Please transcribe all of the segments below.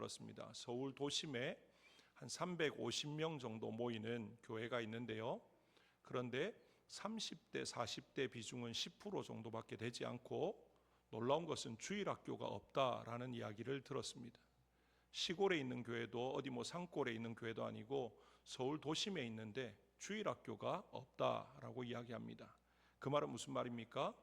들었습니다. 서울 도심에 한 350명 정도 모이는 교회가 있는데요. 그런데 30대, 40대 비중은 10% 정도밖에 되지 않고 놀라운 것은 주일학교가 없다라는 이야기를 들었습니다. 시골에 있는 교회도 어디 산골에 있는 교회도 아니고 서울 도심에 있는데 주일학교가 없다라고 이야기합니다. 그 말은 무슨 말입니까?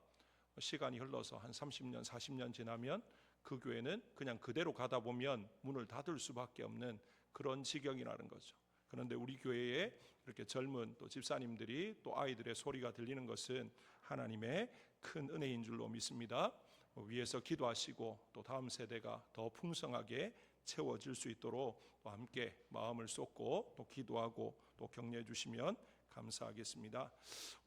시간이 흘러서 한 30년, 40년 지나면 그 교회는 그냥 그대로 가다 보면 문을 닫을 수밖에 없는 그런 지경이라는 거죠. 그런데 우리 교회에 이렇게 젊은 또 집사님들이 또 아이들의 소리가 들리는 것은 하나님의 큰 은혜인 줄로 믿습니다. 위에서 기도하시고 또 다음 세대가 더 풍성하게 채워질 수 있도록 또 함께 마음을 쏟고 또 기도하고 또 격려해 주시면 감사하겠습니다.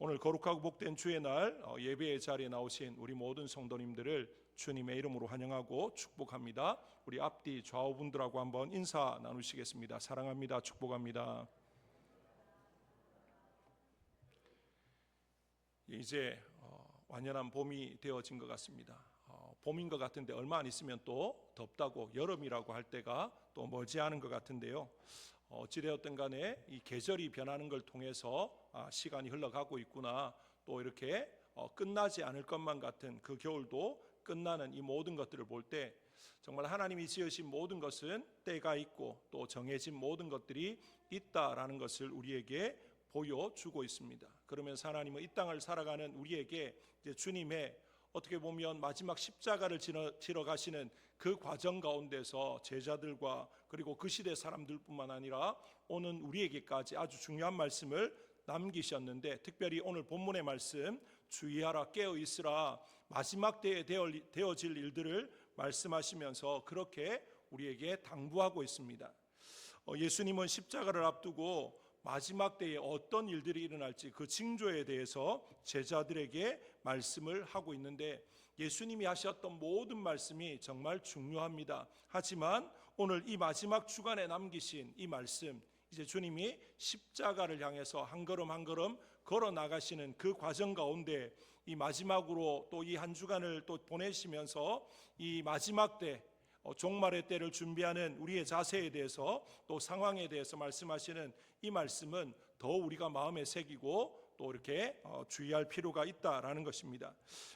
오늘 거룩하고 복된 주의 날 예배의 자리에 나오신 우리 모든 성도님들을 주님의 이름으로 환영하고 축복합니다. 우리 앞뒤 좌우분들하고 한번 인사 나누시겠습니다. 사랑합니다. 축복합니다. 이제 완연한 봄이 되어진 것 같습니다. 봄인 것 같은데 얼마 안 있으면 또 덥다고 여름이라고 할 때가 또 머지않은 것 같은데요. 어찌되었든 간에 이 계절이 변하는 걸 통해서 시간이 흘러가고 있구나, 또 이렇게 끝나지 않을 것만 같은 그 겨울도 끝나는 이 모든 것들을 볼 때 정말 하나님이 지으신 모든 것은 때가 있고 또 정해진 모든 것들이 있다라는 것을 우리에게 보여주고 있습니다. 그러면서 하나님은 이 땅을 살아가는 우리에게 이제 주님의 어떻게 보면 마지막 십자가를 지러 가시는 그 과정 가운데서 제자들과 그리고 그 시대 사람들뿐만 아니라 오는 우리에게까지 아주 중요한 말씀을 남기셨는데, 특별히 오늘 본문의 말씀 주의하라 깨어 있으라 마지막 때에 되어질 일들을 말씀하시면서 그렇게 우리에게 당부하고 있습니다. 예수님은 십자가를 앞두고 마지막 때에 어떤 일들이 일어날지 그 징조에 대해서 제자들에게 말씀을 하고 있는데, 예수님이 하셨던 모든 말씀이 정말 중요합니다. 하지만 오늘 이 마지막 주간에 남기신 이 말씀, 이제 주님이 십자가를 향해서 한 걸음 한 걸음 걸어 나가시는 그 과정 가운데 이 마지막으로 또 이 한 주간을 또 보내시면서 이 마지막 때 종말의 때를 준비하는 우리의 자세에 대해서 또 상황에 대해서 말씀하시는 이 말씀은 더 우리가 마음에 새기고 또 이렇게 주의할 필요가 있다라는 것입니다.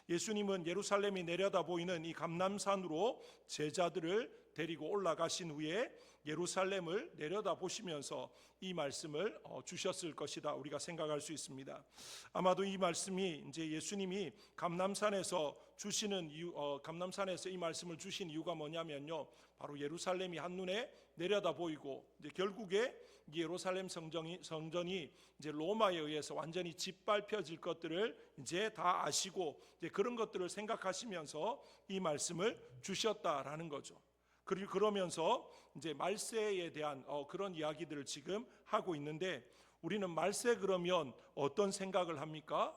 예수님은 예루살렘이 내려다 보이는 이 감람산으로 제자들을 데리고 올라가신 후에 예루살렘을 내려다 보시면서 이 말씀을 주셨을 것이다 우리가 생각할 수 있습니다. 아마도 이 말씀이 이제 예수님이 감람산에서 주시는 이유, 감람산에서 이 말씀을 주신 이유가 뭐냐면요, 바로 예루살렘이 한눈에 내려다 보이고 이제 결국에 예루살렘 성전이 이제 로마에 의해서 완전히 짓밟혀질 것들을 이제 다 아시고 이제 그런 것들을 생각하시면서 이 말씀을 주셨다라는 거죠. 그리고 그러면서 이제 말세에 대한 그런 이야기들을 지금 하고 있는데, 우리는 말세 그러면 어떤 생각을 합니까?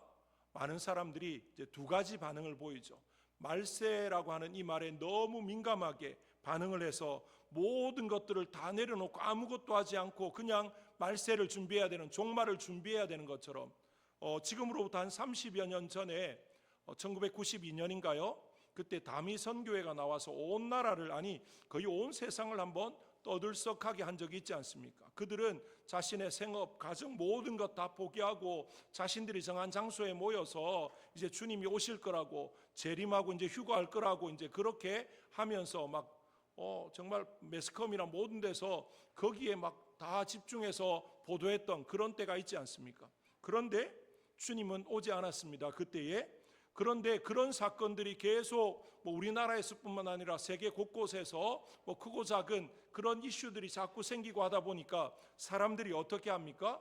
많은 사람들이 이제 두 가지 반응을 보이죠. 말세라고 하는 이 말에 너무 민감하게 반응을 해서 모든 것들을 다 내려놓고 아무것도 하지 않고 그냥 말세를 준비해야 되는, 종말을 준비해야 되는 것처럼, 지금으로부터 한 30여 년 전에 1992년인가요? 그때 다미 선교회가 나와서 온 나라를, 아니 거의 온 세상을 한번 떠들썩하게 한 적이 있지 않습니까? 그들은 자신의 생업, 가정 모든 것 다 포기하고 자신들이 정한 장소에 모여서 이제 주님이 오실 거라고 재림하고 이제 휴거할 거라고 이제 그렇게 하면서 막 정말 매스컴이나 모든 데서 거기에 막 다 집중해서 보도했던 그런 때가 있지 않습니까? 그런데 주님은 오지 않았습니다. 그때에. 그런데 그런 사건들이 계속 우리나라에서뿐만 아니라 세계 곳곳에서 크고 작은 그런 이슈들이 자꾸 생기고 하다 보니까 사람들이 어떻게 합니까?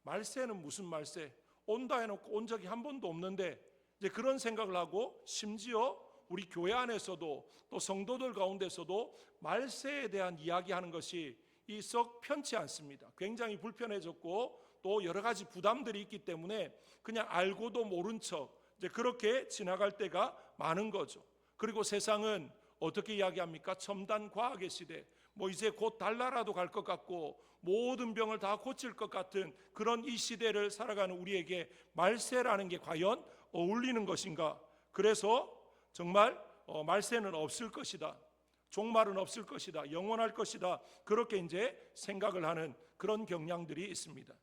말세는 무슨 말세? 온다 해놓고 온 적이 한 번도 없는데, 이제 그런 생각을 하고, 심지어 우리 교회 안에서도 또 성도들 가운데서도 말세에 대한 이야기하는 것이 썩 편치 않습니다. 굉장히 불편해졌고 또 여러 가지 부담들이 있기 때문에 그냥 알고도 모른 척 이제 그렇게 지나갈 때가 많은 거죠. 그리고 세상은 어떻게 이야기합니까? 첨단 과학의 시대, 이제 곧 달나라도 갈 것 같고 모든 병을 다 고칠 것 같은 그런 이 시대를 살아가는 우리에게 말세라는 게 과연 어울리는 것인가? 그래서 정말 말세는 없을 것이다. 종말은 없을 것이다, 영원할 것이다, 그렇게 이제 생각을 하는 그런 경향들이 있습니다.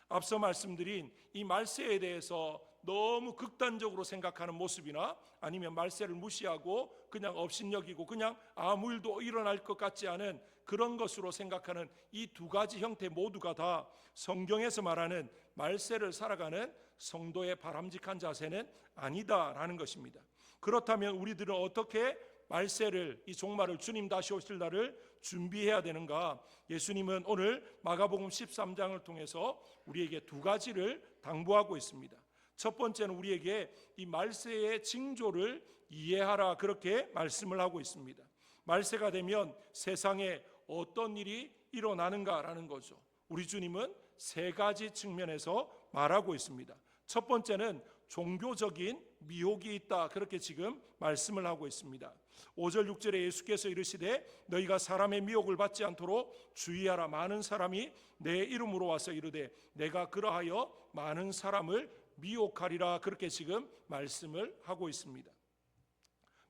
앞서 말씀드린 이 말세에 대해서 너무 극단적으로 생각하는 모습이나 아니면 말세를 무시하고 그냥 업신여기고 그냥 아무 일도 일어날 것 같지 않은 그런 것으로 생각하는 이 두 가지 형태 모두가 다 성경에서 말하는 말세를 살아가는 성도의 바람직한 자세는 아니다라는 것입니다. 그렇다면 우리들은 어떻게 말세를, 이 종말을, 주님 다시 오실 날을 준비해야 되는가? 예수님은 오늘 마가복음 13장을 통해서 우리에게 두 가지를 당부하고 있습니다. 첫 번째는 우리에게 이 말세의 징조를 이해하라, 그렇게 말씀을 하고 있습니다. 말세가 되면 세상에 어떤 일이 일어나는가라는 거죠. 우리 주님은 세 가지 측면에서 말하고 있습니다. 첫 번째는 종교적인 미혹이 있다, 그렇게 지금 말씀을 하고 있습니다. 5절 6절에 예수께서 이르시되 너희가 사람의 미혹을 받지 않도록 주의하라. 많은 사람이 내 이름으로 와서 이르되 내가 그러하여 많은 사람을 미혹하리라, 그렇게 지금 말씀을 하고 있습니다.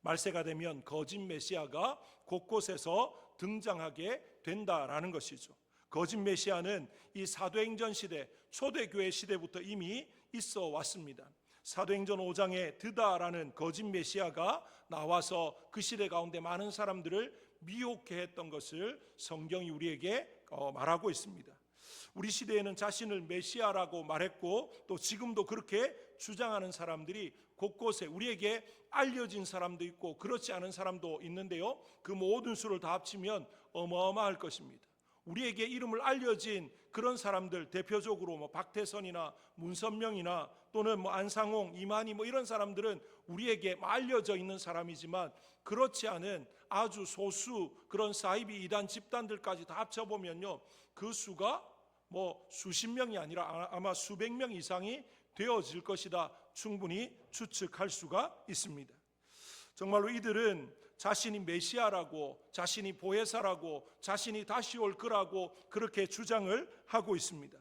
말세가 되면 거짓 메시아가 곳곳에서 등장하게 된다라는 것이죠. 거짓 메시아는 이 사도행전 시대, 초대교회 시대부터 이미 있어 왔습니다. 사도행전 5장에 드다라는 거짓 메시아가 나와서 그 시대 가운데 많은 사람들을 미혹해 했던 것을 성경이 우리에게 말하고 있습니다. 우리 시대에는 자신을 메시아라고 말했고 또 지금도 그렇게 주장하는 사람들이 곳곳에 우리에게 알려진 사람도 있고 그렇지 않은 사람도 있는데요, 그 모든 수를 다 합치면 어마어마할 것입니다. 우리에게 이름을 알려진 그런 사람들, 대표적으로 박태선이나 문선명이나 또는 안상홍, 이만희 이런 사람들은 우리에게 알려져 있는 사람이지만 그렇지 않은 아주 소수 그런 사이비 이단 집단들까지 다 합쳐보면요, 그 수가 수십 명이 아니라 아마 수백 명 이상이 되어질 것이다, 충분히 추측할 수가 있습니다. 정말로 이들은 자신이 메시아라고, 자신이 보혜사라고, 자신이 다시 올 거라고 그렇게 주장을 하고 있습니다.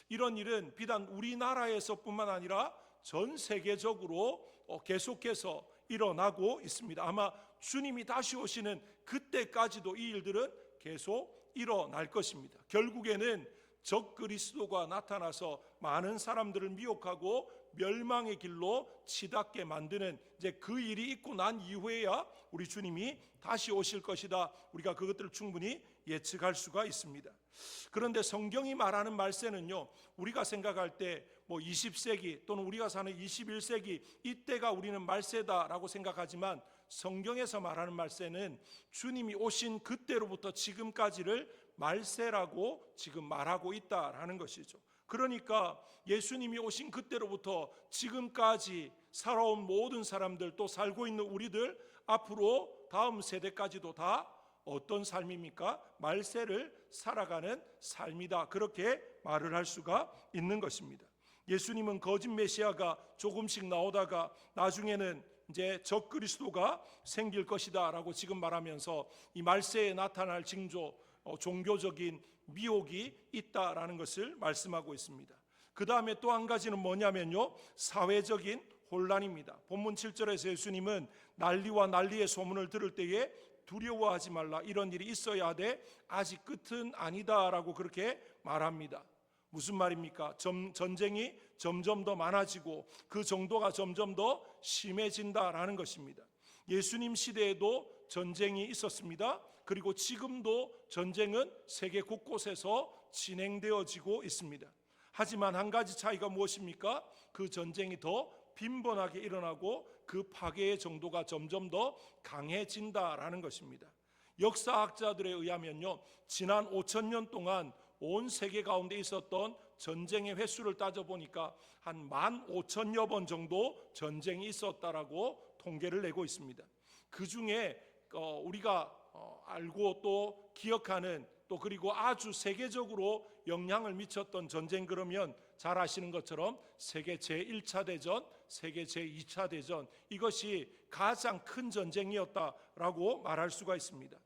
이런 일은 비단 우리나라에서뿐만 아니라 전 세계적으로 계속해서 일어나고 있습니다. 아마 주님이 다시 오시는 그때까지도 이 일들은 계속 일어날 것입니다. 결국에는 적그리스도가 나타나서 많은 사람들을 미혹하고 멸망의 길로 치닫게 만드는 이제 그 일이 있고 난 이후에야 우리 주님이 다시 오실 것이다, 우리가 그것들을 충분히 예측할 수가 있습니다. 그런데 성경이 말하는 말세는요, 우리가 생각할 때 20세기 또는 우리가 사는 21세기 이때가 우리는 말세다라고 생각하지만 성경에서 말하는 말세는 주님이 오신 그때로부터 지금까지를 말세라고 지금 말하고 있다라는 것이죠. 그러니까 예수님이 오신 그때로부터 지금까지 살아온 모든 사람들, 또 살고 있는 우리들, 앞으로 다음 세대까지도 다 어떤 삶입니까? 말세를 살아가는 삶이다, 그렇게 말을 할 수가 있는 것입니다. 예수님은 거짓 메시아가 조금씩 나오다가 나중에는 이제 적그리스도가 생길 것이다 라고 지금 말하면서 이 말세에 나타날 징조, 종교적인 미혹이 있다라는 것을 말씀하고 있습니다. 그 다음에 또 한 가지는 뭐냐면요, 사회적인 혼란입니다. 본문 7절에서 예수님은 난리와 난리의 소문을 들을 때에 두려워하지 말라, 이런 일이 있어야 하되 아직 끝은 아니다라고 그렇게 말합니다. 무슨 말입니까? 전쟁이 점점 더 많아지고 그 정도가 점점 더 심해진다라는 것입니다. 예수님 시대에도 전쟁이 있었습니다. 그리고 지금도 전쟁은 세계 곳곳에서 진행되어지고 있습니다. 하지만 한 가지 차이가 무엇입니까? 그 전쟁이 더 빈번하게 일어나고 그 파괴의 정도가 점점 더 강해진다라는 것입니다. 역사학자들에 의하면요, 지난 5,000년 동안 온 세계 가운데 있었던 전쟁의 횟수를 따져보니까 한 15,000여 번 정도 전쟁이 있었다라고 통계를 내고 있습니다. 그 중에 우리가 알고 또 기억하는, 또 그리고 아주 세계적으로 영향을 미쳤던 전쟁, 그러면 잘 아시는 것처럼 세계 제1차 대전, 세계 제2차 대전, 이것이 가장 큰 전쟁이었다라고 말할 수가 있습니다.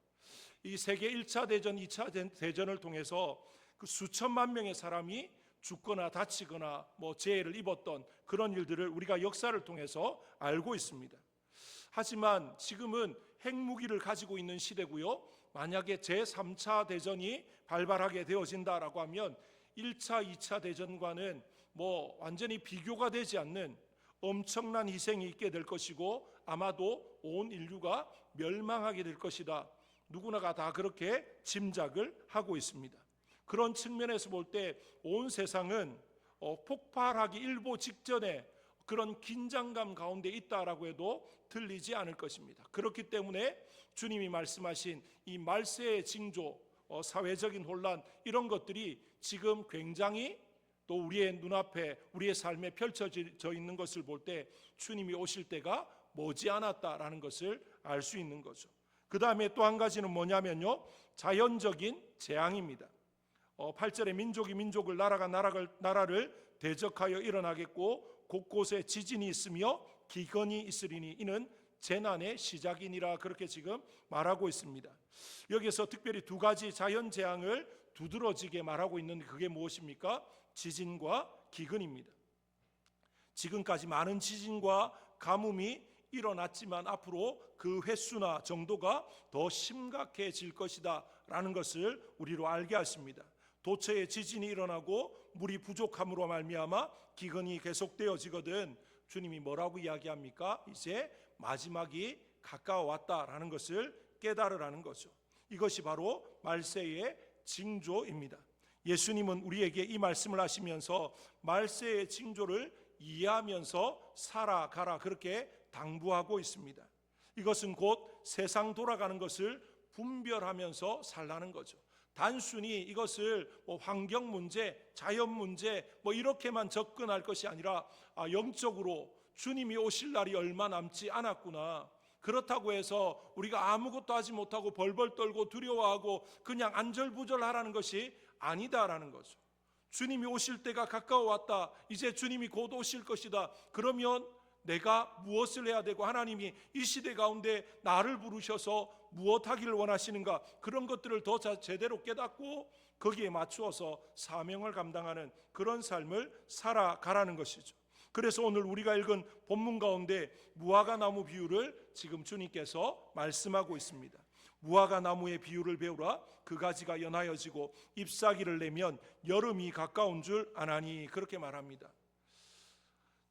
이 세계 1차 대전, 2차 대전을 통해서 그 수천만 명의 사람이 죽거나 다치거나 재해를 입었던 그런 일들을 우리가 역사를 통해서 알고 있습니다. 하지만 지금은 핵무기를 가지고 있는 시대고요. 만약에 제3차 대전이 발발하게 되어진다라고 하면 1차, 2차 대전과는 완전히 비교가 되지 않는 엄청난 희생이 있게 될 것이고 아마도 온 인류가 멸망하게 될 것이다. 누구나가 다 그렇게 짐작을 하고 있습니다. 그런 측면에서 볼 때 온 세상은 폭발하기 일보 직전에 그런 긴장감 가운데 있다라고 해도 틀리지 않을 것입니다. 그렇기 때문에 주님이 말씀하신 이 말세의 징조, 사회적인 혼란 이런 것들이 지금 굉장히 또 우리의 눈앞에 우리의 삶에 펼쳐져 있는 것을 볼 때 주님이 오실 때가 머지않았다라는 것을 알 수 있는 거죠. 그 다음에 또 한 가지는 뭐냐면요, 자연적인 재앙입니다. 8절에 민족이 민족을 나라가 나라를 대적하여 일어나겠고 곳곳에 지진이 있으며 기근이 있으리니 이는 재난의 시작이니라, 그렇게 지금 말하고 있습니다. 여기서 특별히 두 가지 자연 재앙을 두드러지게 말하고 있는데 그게 무엇입니까? 지진과 기근입니다. 지금까지 많은 지진과 가뭄이 일어났지만 앞으로 그 횟수나 정도가 더 심각해질 것이다 라는 것을 우리로 알게 하십니다. 도처에 지진이 일어나고 물이 부족함으로 말미암아 기근이 계속되어지거든 주님이 뭐라고 이야기합니까? 이제 마지막이 가까워왔다라는 것을 깨달으라는 거죠. 이것이 바로 말세의 징조입니다. 예수님은 우리에게 이 말씀을 하시면서 말세의 징조를 이해하면서 살아가라 그렇게 당부하고 있습니다. 이것은 곧 세상 돌아가는 것을 분별하면서 살라는 거죠. 단순히 이것을 환경 문제, 자연 문제 이렇게만 접근할 것이 아니라 영적으로 주님이 오실 날이 얼마 남지 않았구나. 그렇다고 해서 우리가 아무것도 하지 못하고 벌벌 떨고 두려워하고 그냥 안절부절하라는 것이 아니다라는 거죠. 주님이 오실 때가 가까워왔다. 이제 주님이 곧 오실 것이다. 그러면 내가 무엇을 해야 되고 하나님이 이 시대 가운데 나를 부르셔서 무엇하기를 원하시는가, 그런 것들을 더 제대로 깨닫고 거기에 맞추어서 사명을 감당하는 그런 삶을 살아가라는 것이죠. 그래서 오늘 우리가 읽은 본문 가운데 무화과 나무 비유를 지금 주님께서 말씀하고 있습니다. 무화과 나무의 비유를 배우라. 그 가지가 연하여지고 잎사귀를 내면 여름이 가까운 줄 아나니, 그렇게 말합니다.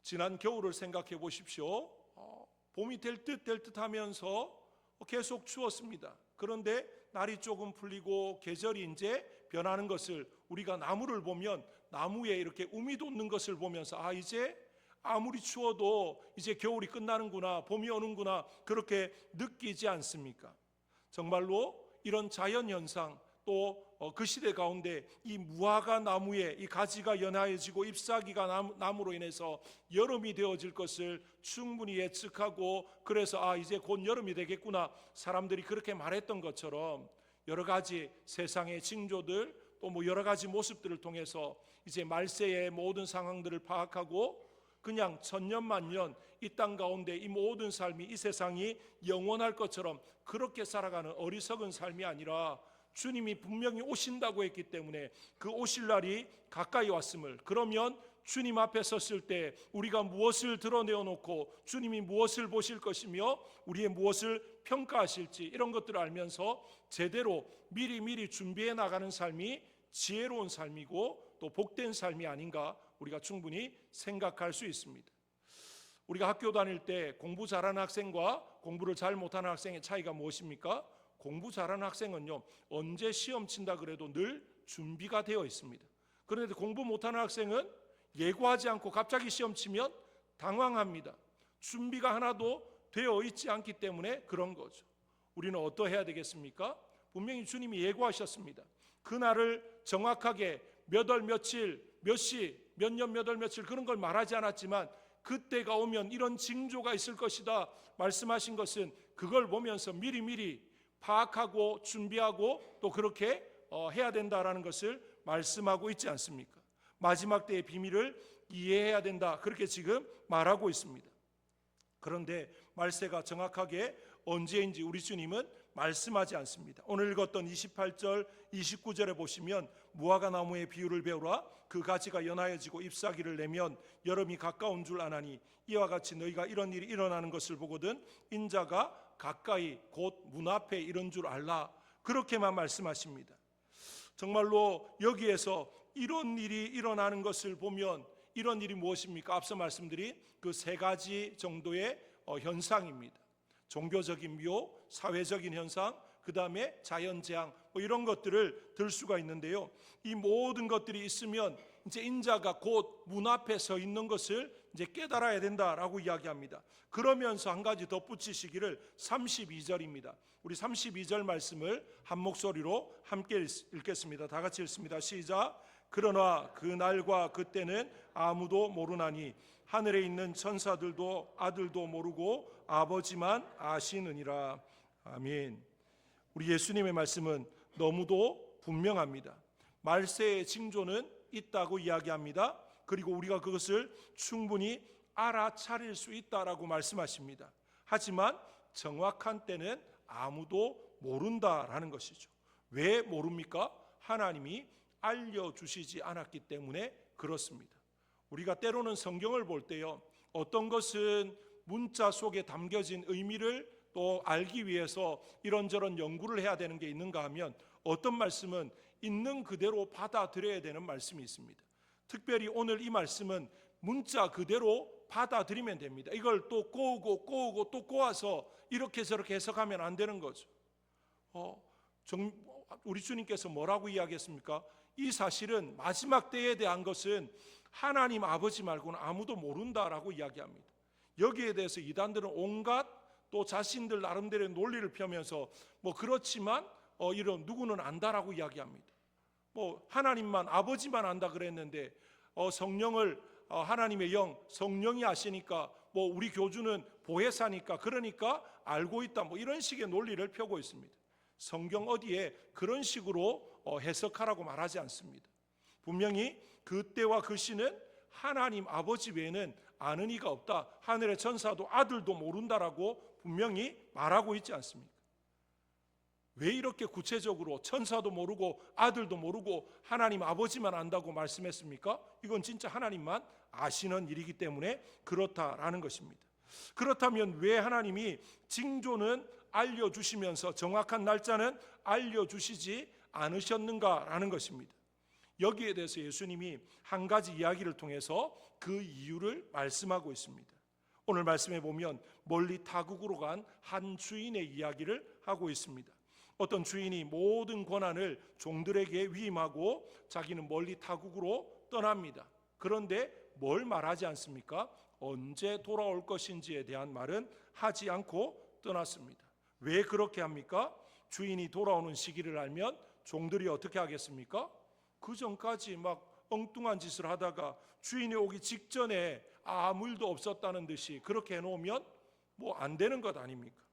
지난 겨울을 생각해 보십시오. 봄이 될 듯 하면서 계속 추웠습니다. 그런데 날이 조금 풀리고 계절이 이제 변하는 것을 우리가 나무를 보면 나무에 이렇게 um이 돋는 것을 보면서 이제 아무리 추워도 이제 겨울이 끝나는구나, 봄이 오는구나, 그렇게 느끼지 않습니까? 정말로 이런 자연현상 또 그 시대 가운데 이 무화과 나무에 이 가지가 연하여지고 잎사귀가 나무로 인해서 여름이 되어질 것을 충분히 예측하고, 그래서 이제 곧 여름이 되겠구나 사람들이 그렇게 말했던 것처럼 여러 가지 세상의 징조들 또 여러 가지 모습들을 통해서 이제 말세의 모든 상황들을 파악하고 그냥 천년만년 이 땅 가운데 이 모든 삶이, 이 세상이 영원할 것처럼 그렇게 살아가는 어리석은 삶이 아니라 주님이 분명히 오신다고 했기 때문에 그 오실 날이 가까이 왔음을, 그러면 주님 앞에 섰을 때 우리가 무엇을 드러내어 놓고 주님이 무엇을 보실 것이며 우리의 무엇을 평가하실지 이런 것들을 알면서 제대로 미리 준비해 나가는 삶이 지혜로운 삶이고 또 복된 삶이 아닌가 우리가 충분히 생각할 수 있습니다. 우리가 학교 다닐 때 공부 잘하는 학생과 공부를 잘 못하는 학생의 차이가 무엇입니까? 공부 잘하는 학생은요, 언제 시험 친다 그래도 늘 준비가 되어 있습니다. 그런데 공부 못하는 학생은 예고하지 않고 갑자기 시험 치면 당황합니다. 준비가 하나도 되어 있지 않기 때문에 그런 거죠. 우리는 어떠해야 되겠습니까? 분명히 주님이 예고하셨습니다. 그날을 정확하게 몇 월 며칠 몇 시 몇 년 몇 월 며칠 그런 걸 말하지 않았지만 그때가 오면 이런 징조가 있을 것이다 말씀하신 것은 그걸 보면서 미리 파악하고 준비하고 또 그렇게 해야 된다라는 것을 말씀하고 있지 않습니까? 마지막 때의 비밀을 이해해야 된다, 그렇게 지금 말하고 있습니다. 그런데 말세가 정확하게 언제인지 우리 주님은 말씀하지 않습니다. 오늘 읽었던 28절 29절에 보시면 무화과 나무의 비유를 배우라. 그 가지가 연하여지고 잎사귀를 내면 여름이 가까운 줄 아나니 이와 같이 너희가 이런 일이 일어나는 것을 보거든 인자가 가까이 곧 문 앞에 이런 줄 알라. 그렇게만 말씀하십니다. 정말로 여기에서 이런 일이 일어나는 것을 보면 이런 일이 무엇입니까? 앞서 말씀드린 그 세 가지 정도의 현상입니다. 종교적인 묘, 사회적인 현상, 그 다음에 자연재앙 이런 것들을 들 수가 있는데요. 이 모든 것들이 있으면 이제 인자가 곧 문 앞에 서 있는 것을 이제 깨달아야 된다라고 이야기합니다. 그러면서 한 가지 덧붙이시기를 32절입니다. 우리 32절 말씀을 한 목소리로 함께 읽겠습니다. 다 같이 읽습니다. 시작. 그러나 그 날과 그때는 아무도 모르나니 하늘에 있는 천사들도 아들도 모르고 아버지만 아시느니라. 아멘. 우리 예수님의 말씀은 너무도 분명합니다. 말세의 징조는 있다고 이야기합니다. 그리고 우리가 그것을 충분히 알아차릴 수 있다라고 말씀하십니다. 하지만 정확한 때는 아무도 모른다라는 것이죠. 왜 모릅니까? 하나님이 알려주시지 않았기 때문에 그렇습니다. 우리가 때로는 성경을 볼 때요, 어떤 것은 문자 속에 담겨진 의미를 또 알기 위해서 이런저런 연구를 해야 되는 게 있는가 하면 어떤 말씀은 있는 그대로 받아들여야 되는 말씀이 있습니다. 특별히 오늘 이 말씀은 문자 그대로 받아들이면 됩니다. 이걸 또 꼬우고 또 꼬아서 이렇게 저렇게 해석하면 안 되는 거죠. 우리 주님께서 뭐라고 이야기했습니까? 이 사실은 마지막 때에 대한 것은 하나님 아버지 말고는 아무도 모른다라고 이야기합니다. 여기에 대해서 이단들은 온갖 또 자신들 나름대로의 논리를 펴면서 그렇지만 이런 누구는 안다라고 이야기합니다. 하나님만 아버지만 안다 그랬는데 성령을 하나님의 영 성령이 아시니까 우리 교주는 보혜사니까 그러니까 알고 있다 이런 식의 논리를 펴고 있습니다. 성경 어디에 그런 식으로 해석하라고 말하지 않습니다. 분명히 그때와 그 시는 하나님 아버지 외에는 아는 이가 없다. 하늘의 천사도 아들도 모른다라고 분명히 말하고 있지 않습니까? 왜 이렇게 구체적으로 천사도 모르고 아들도 모르고 하나님 아버지만 안다고 말씀했습니까? 이건 진짜 하나님만 아시는 일이기 때문에 그렇다라는 것입니다. 그렇다면 왜 하나님이 징조는 알려주시면서 정확한 날짜는 알려주시지 않으셨는가라는 것입니다. 여기에 대해서 예수님이 한 가지 이야기를 통해서 그 이유를 말씀하고 있습니다. 오늘 말씀에 보면 멀리 타국으로 간 한 주인의 이야기를 하고 있습니다. 어떤 주인이 모든 권한을 종들에게 위임하고 자기는 멀리 타국으로 떠납니다. 그런데 뭘 말하지 않습니까? 언제 돌아올 것인지에 대한 말은 하지 않고 떠났습니다. 왜 그렇게 합니까? 주인이 돌아오는 시기를 알면 종들이 어떻게 하겠습니까? 그 전까지 엉뚱한 짓을 하다가 주인이 오기 직전에 아무 일도 없었다는 듯이 그렇게 해놓으면 안 되는 것 아닙니까?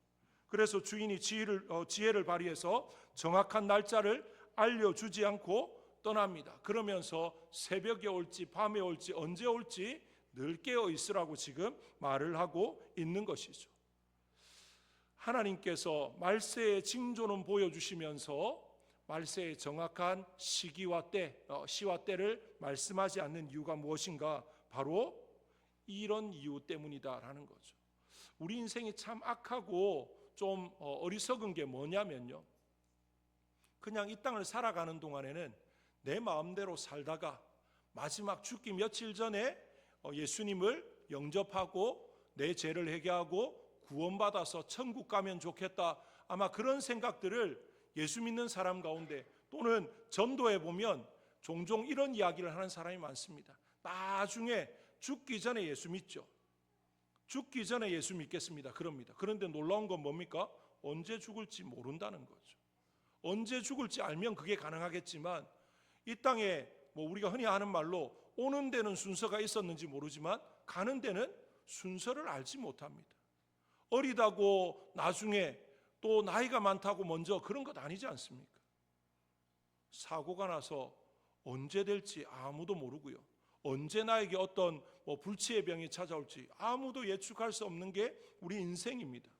그래서 주인이 지혜를 발휘해서 정확한 날짜를 알려주지 않고 떠납니다. 그러면서 새벽에 올지 밤에 올지 언제 올지 늘 깨어 있으라고 지금 말을 하고 있는 것이죠. 하나님께서 말세의 징조는 보여주시면서 말세의 정확한 시기와 시와 때를 말씀하지 않는 이유가 무엇인가? 바로 이런 이유 때문이다라는 거죠. 우리 인생이 참 악하고 좀 어리석은 게 뭐냐면요, 그냥 이 땅을 살아가는 동안에는 내 마음대로 살다가 마지막 죽기 며칠 전에 예수님을 영접하고 내 죄를 회개하고 구원받아서 천국 가면 좋겠다, 아마 그런 생각들을 예수 믿는 사람 가운데 또는 전도에 보면 종종 이런 이야기를 하는 사람이 많습니다. 나중에 죽기 전에 예수 믿죠. 죽기 전에 예수 믿겠습니다. 그럽니다. 그런데 놀라운 건 뭡니까? 언제 죽을지 모른다는 거죠. 언제 죽을지 알면 그게 가능하겠지만 이 땅에 우리가 흔히 하는 말로 오는 데는 순서가 있었는지 모르지만 가는 데는 순서를 알지 못합니다. 어리다고 나중에 또 나이가 많다고 먼저 그런 것 아니지 않습니까? 사고가 나서 언제 될지 아무도 모르고요. 언제 나에게 어떤 불치의 병이 찾아올지 아무도 예측할 수 없는 게 우리 인생입니다.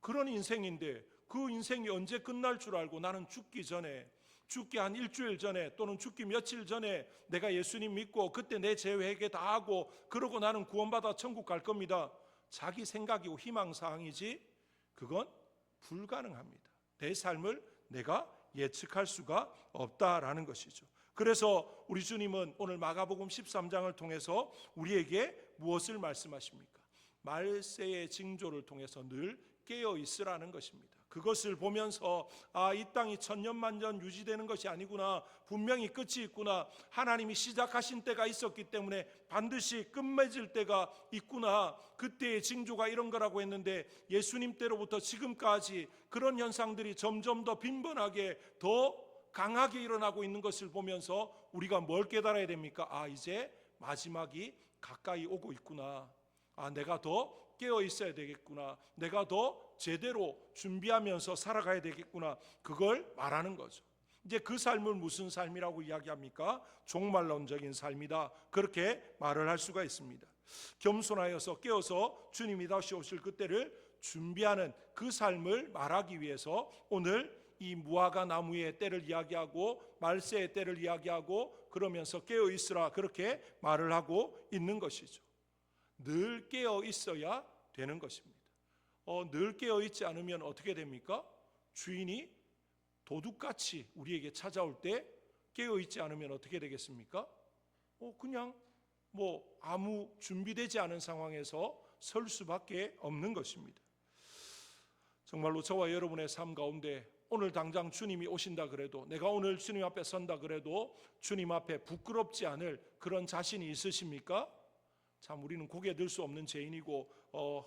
그런 인생인데 그 인생이 언제 끝날 줄 알고 나는 죽기 전에, 죽기 한 일주일 전에 또는 죽기 며칠 전에 내가 예수님 믿고 그때 내 죄 회개 다 하고 그러고 나는 구원받아 천국 갈 겁니다. 자기 생각이고 희망사항이지 그건 불가능합니다. 내 삶을 내가 예측할 수가 없다라는 것이죠. 그래서 우리 주님은 오늘 마가복음 13장을 통해서 우리에게 무엇을 말씀하십니까? 말세의 징조를 통해서 늘 깨어 있으라는 것입니다. 그것을 보면서 이 땅이 천년만년 유지되는 것이 아니구나, 분명히 끝이 있구나, 하나님이 시작하신 때가 있었기 때문에 반드시 끝맺을 때가 있구나, 그때의 징조가 이런 거라고 했는데 예수님 때로부터 지금까지 그런 현상들이 점점 더 빈번하게 더 강하게 일어나고 있는 것을 보면서 우리가 뭘 깨달아야 됩니까? 이제 마지막이 가까이 오고 있구나, 내가 더 깨어 있어야 되겠구나, 내가 더 제대로 준비하면서 살아가야 되겠구나, 그걸 말하는 거죠. 이제 그 삶을 무슨 삶이라고 이야기합니까? 종말론적인 삶이다, 그렇게 말을 할 수가 있습니다. 겸손하여서 깨어서 주님이 다시 오실 그때를 준비하는 그 삶을 말하기 위해서 오늘 이 무화과 나무의 때를 이야기하고 말세의 때를 이야기하고 그러면서 깨어 있으라, 그렇게 말을 하고 있는 것이죠. 늘 깨어 있어야 되는 것입니다. 늘 깨어 있지 않으면 어떻게 됩니까? 주인이 도둑같이 우리에게 찾아올 때 깨어 있지 않으면 어떻게 되겠습니까? 그냥 아무 준비되지 않은 상황에서 설 수밖에 없는 것입니다. 정말로 저와 여러분의 삶 가운데 오늘 당장 주님이 오신다 그래도, 내가 오늘 주님 앞에 선다 그래도 주님 앞에 부끄럽지 않을 그런 자신이 있으십니까? 참 우리는 고개 들 수 없는 죄인이고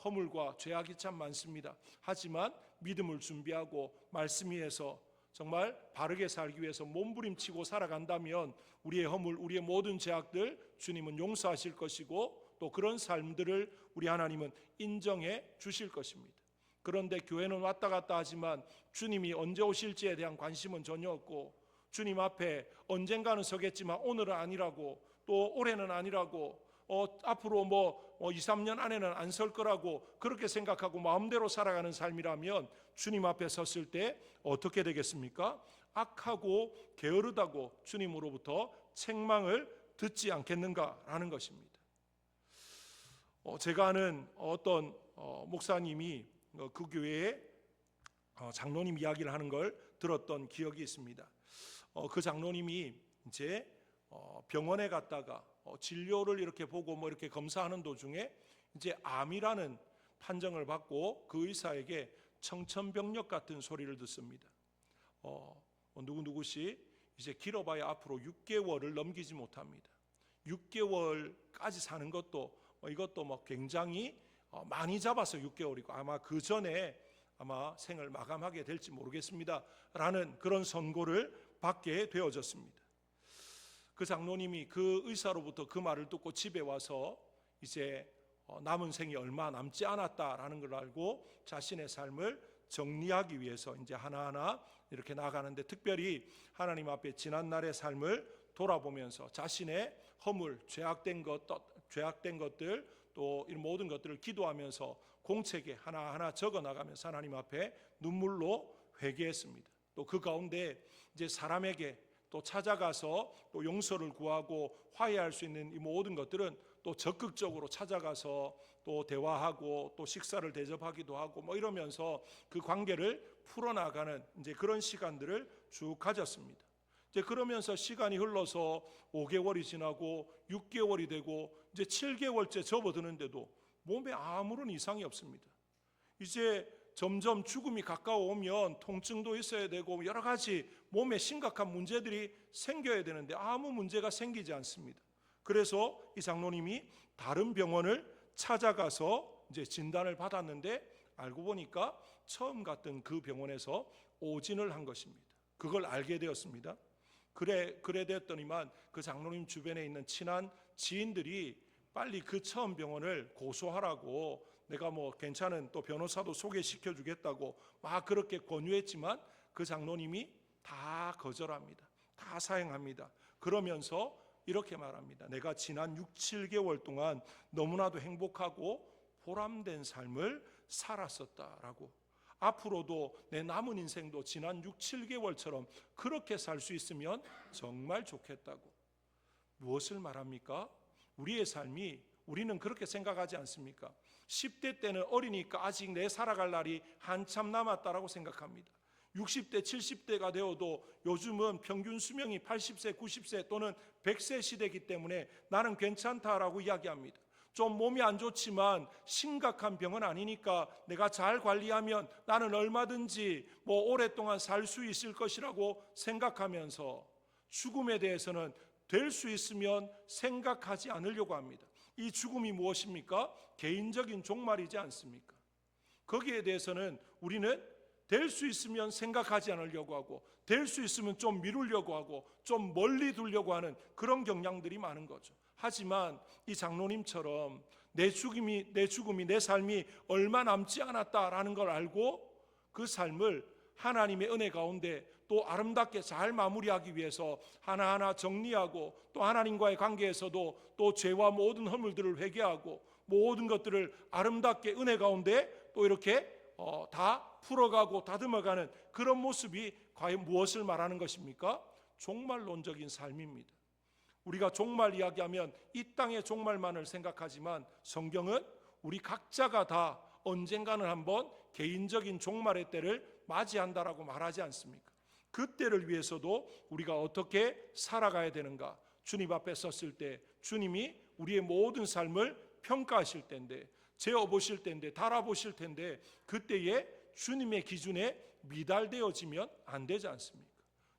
허물과 죄악이 참 많습니다. 하지만 믿음을 준비하고 말씀 위에서 정말 바르게 살기 위해서 몸부림치고 살아간다면 우리의 허물, 우리의 모든 죄악들 주님은 용서하실 것이고 또 그런 삶들을 우리 하나님은 인정해 주실 것입니다. 그런데 교회는 왔다 갔다 하지만 주님이 언제 오실지에 대한 관심은 전혀 없고, 주님 앞에 언젠가는 서겠지만 오늘은 아니라고, 또 올해는 아니라고, 앞으로 2, 3년 안에는 안 설 거라고 그렇게 생각하고 마음대로 살아가는 삶이라면 주님 앞에 섰을 때 어떻게 되겠습니까? 악하고 게으르다고 주님으로부터 책망을 듣지 않겠는가라는 것입니다. 제가 아는 어떤 목사님이 그 교회에 장로님 이야기를 하는 걸 들었던 기억이 있습니다. 그 장로님이 이제 병원에 갔다가 진료를 이렇게 보고 이렇게 검사하는 도중에 이제 암이라는 판정을 받고 그 의사에게 청천벽력 같은 소리를 듣습니다. 누구시 이제 길어봐야 앞으로 6개월을 넘기지 못합니다. 6개월까지 사는 것도 이것도 굉장히 많이 잡아서 6개월이고 아마 그 전에 아마 생을 마감하게 될지 모르겠습니다 라는 그런 선고를 받게 되어졌습니다. 그 장로님이 그 의사로부터 그 말을 듣고 집에 와서 이제 남은 생이 얼마 남지 않았다라는 걸 알고 자신의 삶을 정리하기 위해서 이제 하나하나 이렇게 나가는데, 특별히 하나님 앞에 지난날의 삶을 돌아보면서 자신의 허물, 죄악된 것들 또 이 모든 것들을 기도하면서 공책에 하나하나 적어 나가면서 하나님 앞에 눈물로 회개했습니다. 또 그 가운데 이제 사람에게 또 찾아가서 또 용서를 구하고 화해할 수 있는 이 모든 것들은 또 적극적으로 찾아가서 또 대화하고 또 식사를 대접하기도 하고 이러면서 그 관계를 풀어나가는 이제 그런 시간들을 쭉 가졌습니다. 이제 그러면서 시간이 흘러서 5개월이 지나고 6개월이 되고 이제 7개월째 접어드는데도 몸에 아무런 이상이 없습니다. 이제 점점 죽음이 가까워오면 통증도 있어야 되고 여러 가지 몸에 심각한 문제들이 생겨야 되는데 아무 문제가 생기지 않습니다. 그래서 이 장로님이 다른 병원을 찾아가서 이제 진단을 받았는데 알고 보니까 처음 갔던 그 병원에서 오진을 한 것입니다. 그걸 알게 되었습니다. 그래 됐더니만 그 장로님 주변에 있는 친한 지인들이 빨리 그 처음 병원을 고소하라고, 내가 괜찮은 또 변호사도 소개시켜 주겠다고 막 그렇게 권유했지만 그 장로님이 다 거절합니다. 다 사양합니다. 그러면서 이렇게 말합니다. 내가 지난 6, 7개월 동안 너무나도 행복하고 보람된 삶을 살았었다라고, 앞으로도 내 남은 인생도 지난 6, 7개월처럼 그렇게 살 수 있으면 정말 좋겠다고. 무엇을 말합니까? 우리의 삶이, 우리는 그렇게 생각하지 않습니까? 10대 때는 어리니까 아직 내 살아갈 날이 한참 남았다라고 생각합니다. 60대, 70대가 되어도 요즘은 평균 수명이 80세, 90세 또는 100세 시대이기 때문에 나는 괜찮다라고 이야기합니다. 좀 몸이 안 좋지만 심각한 병은 아니니까 내가 잘 관리하면 나는 얼마든지 오랫동안 살 수 있을 것이라고 생각하면서 죽음에 대해서는 될 수 있으면 생각하지 않으려고 합니다. 이 죽음이 무엇입니까? 개인적인 종말이지 않습니까? 거기에 대해서는 우리는 될 수 있으면 생각하지 않으려고 하고, 될 수 있으면 좀 미루려고 하고, 좀 멀리 두려고 하는 그런 경향들이 많은 거죠. 하지만 이 장로님처럼 내 죽음이 내 삶이 얼마 남지 않았다라는 걸 알고 그 삶을 하나님의 은혜 가운데 또 아름답게 잘 마무리하기 위해서 하나하나 정리하고, 또 하나님과의 관계에서도 또 죄와 모든 허물들을 회개하고 모든 것들을 아름답게 은혜 가운데 또 이렇게 다 풀어가고 다듬어가는 그런 모습이 과연 무엇을 말하는 것입니까? 종말론적인 삶입니다. 우리가 종말 이야기하면 이 땅의 종말만을 생각하지만 성경은 우리 각자가 다 언젠가는 한번 개인적인 종말의 때를 맞이한다라고 말하지 않습니까? 그 때를 위해서도 우리가 어떻게 살아가야 되는가? 주님 앞에 섰을 때 주님이 우리의 모든 삶을 평가하실 때인데, 재어보실 때인데, 달아보실 텐데, 그때에 주님의 기준에 미달되어지면 안 되지 않습니까?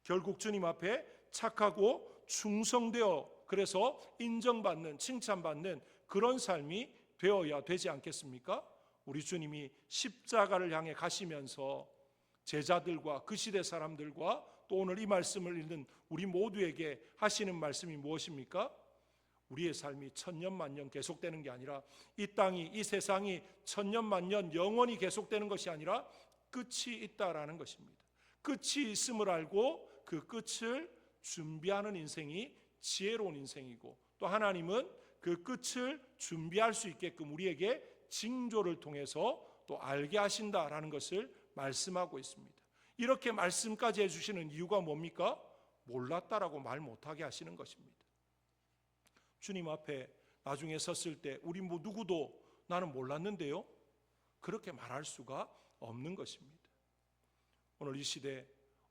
결국 주님 앞에 착하고 충성되어 그래서 인정받는, 칭찬받는 그런 삶이 되어야 되지 않겠습니까? 우리 주님이 십자가를 향해 가시면서 제자들과 그 시대 사람들과 또 오늘 이 말씀을 읽는 우리 모두에게 하시는 말씀이 무엇입니까? 우리의 삶이 천년만년 계속되는 게 아니라, 이 땅이, 이 세상이 천년만년 영원히 계속되는 것이 아니라 끝이 있다라는 것입니다. 끝이 있음을 알고 그 끝을 준비하는 인생이 지혜로운 인생이고, 또 하나님은 그 끝을 준비할 수 있게끔 우리에게 징조를 통해서 또 알게 하신다라는 것을 말씀하고 있습니다. 이렇게 말씀까지 해주시는 이유가 뭡니까? 몰랐다라고 말 못하게 하시는 것입니다. 주님 앞에 나중에 섰을 때 우리 누구도 나는 몰랐는데요, 그렇게 말할 수가 없는 것입니다. 오늘 이 시대,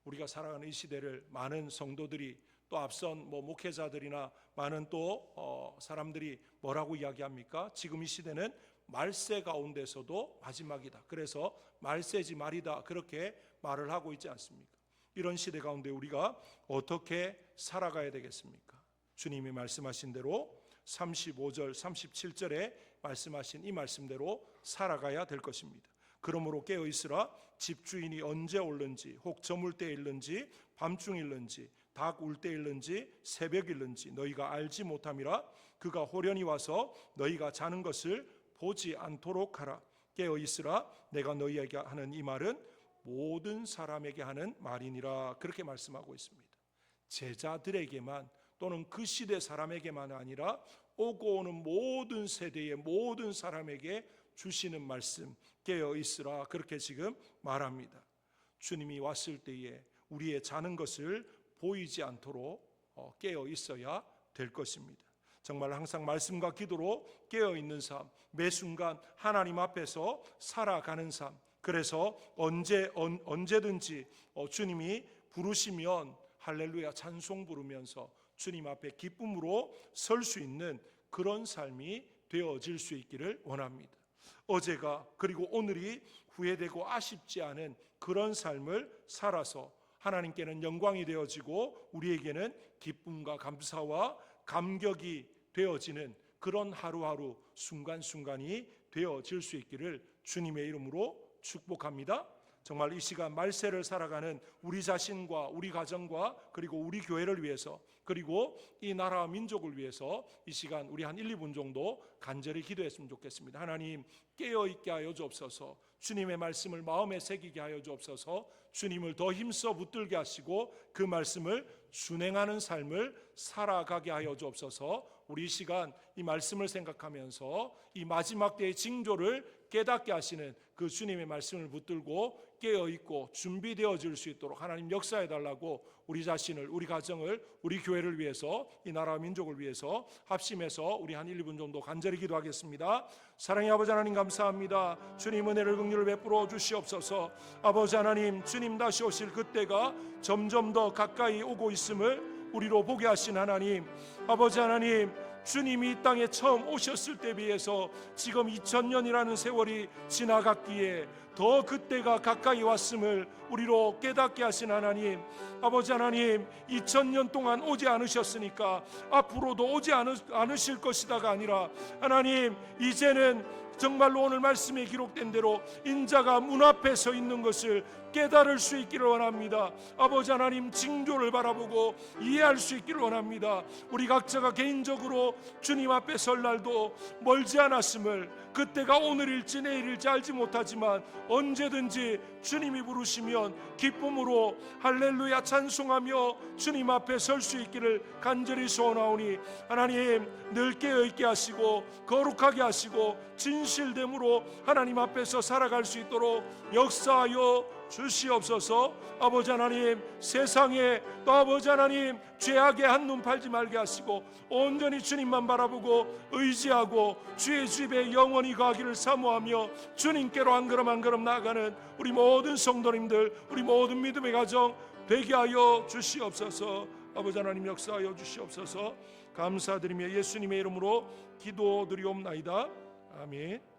우리가 살아가는 이 시대를 많은 성도들이, 또 앞선 목회자들이나 많은 또 사람들이 뭐라고 이야기합니까? 지금 이 시대는 말세 가운데서도 마지막이다. 그래서 말세지 말이다. 그렇게 말을 하고 있지 않습니까? 이런 시대 가운데 우리가 어떻게 살아가야 되겠습니까? 주님이 말씀하신 대로 35절, 37절에 말씀하신 이 말씀대로 살아가야 될 것입니다. 그러므로 깨어있으라. 집주인이 언제 올는지, 혹 저물 때 일는지, 밤중일는지, 닭 울 때 일는지, 새벽일는지 너희가 알지 못함이라. 그가 호련히 와서 너희가 자는 것을 보지 않도록 하라. 깨어있으라. 내가 너희에게 하는 이 말은 모든 사람에게 하는 말이니라. 그렇게 말씀하고 있습니다. 제자들에게만 또는 그 시대 사람에게만 아니라 오고 오는 모든 세대의 모든 사람에게 주시는 말씀, 깨어있으라. 그렇게 지금 말합니다. 주님이 왔을 때에 우리의 자는 것을 보이지 않도록 깨어있어야 될 것입니다. 정말 항상 말씀과 기도로 깨어있는 삶, 매 순간 하나님 앞에서 살아가는 삶, 그래서 언제든지 주님이 부르시면 할렐루야 찬송 부르면서 주님 앞에 기쁨으로 설 수 있는 그런 삶이 되어질 수 있기를 원합니다. 어제가 그리고 오늘이 후회되고 아쉽지 않은 그런 삶을 살아서 하나님께는 영광이 되어지고 우리에게는 기쁨과 감사와 감격이 되어지는 그런 하루하루 순간순간이 되어질 수 있기를 주님의 이름으로 축복합니다. 정말 이 시간 말세를 살아가는 우리 자신과 우리 가정과 그리고 우리 교회를 위해서, 그리고 이 나라와 민족을 위해서 이 시간 우리 한 1, 2분 정도 간절히 기도했으면 좋겠습니다. 하나님, 깨어있게 하여 주옵소서. 주님의 말씀을 마음에 새기게 하여 주옵소서. 주님을 더 힘써 붙들게 하시고 그 말씀을 준행하는 삶을 살아가게 하여 주옵소서. 우리 이 시간 이 말씀을 생각하면서 이 마지막 때의 징조를 깨닫게 하시는 그 주님의 말씀을 붙들고 깨어있고 준비되어질 수 있도록 하나님 역사해달라고 우리 자신을, 우리 가정을, 우리 교회를 위해서, 이 나라와 민족을 위해서 합심해서 우리 한 1, 2분 정도 간절히 기도하겠습니다. 사랑의 아버지 하나님 감사합니다. 주님 은혜를 긍휼을 베풀어 주시옵소서. 아버지 하나님, 주님 다시 오실 그때가 점점 더 가까이 오고 있음을 우리로 보게 하신 하나님, 아버지 하나님, 주님이 이 땅에 처음 오셨을 때 비해서 지금 2000년이라는 세월이 지나갔기에 더 그때가 가까이 왔음을 우리로 깨닫게 하신 하나님, 아버지 하나님, 2000년 동안 오지 않으셨으니까 앞으로도 오지 않으실 것이다가 아니라 하나님, 이제는 정말로 오늘 말씀에 기록된 대로 인자가 문 앞에 서 있는 것을 깨달을 수 있기를 원합니다. 아버지 하나님, 징조를 바라보고 이해할 수 있기를 원합니다. 우리 각자가 개인적으로 주님 앞에 설 날도 멀지 않았음을, 그때가 오늘일지 내일일지 알지 못하지만 언제든지 주님이 부르시면 기쁨으로 할렐루야 찬송하며 주님 앞에 설 수 있기를 간절히 소원하오니 하나님, 늘 깨어있게 하시고 거룩하게 하시고 진실됨으로 하나님 앞에서 살아갈 수 있도록 역사하여 주시옵소서. 아버지 하나님, 세상에 또 아버지 하나님 죄악에 한눈 팔지 말게 하시고 온전히 주님만 바라보고 의지하고 주의 집에 영원히 가기를 사모하며 주님께로 한 걸음 한 걸음 나아가는 우리 모든 성도님들, 우리 모든 믿음의 가정 되게 하여 주시옵소서. 아버지 하나님 역사하여 주시옵소서. 감사드리며 예수님의 이름으로 기도드리옵나이다. 아멘.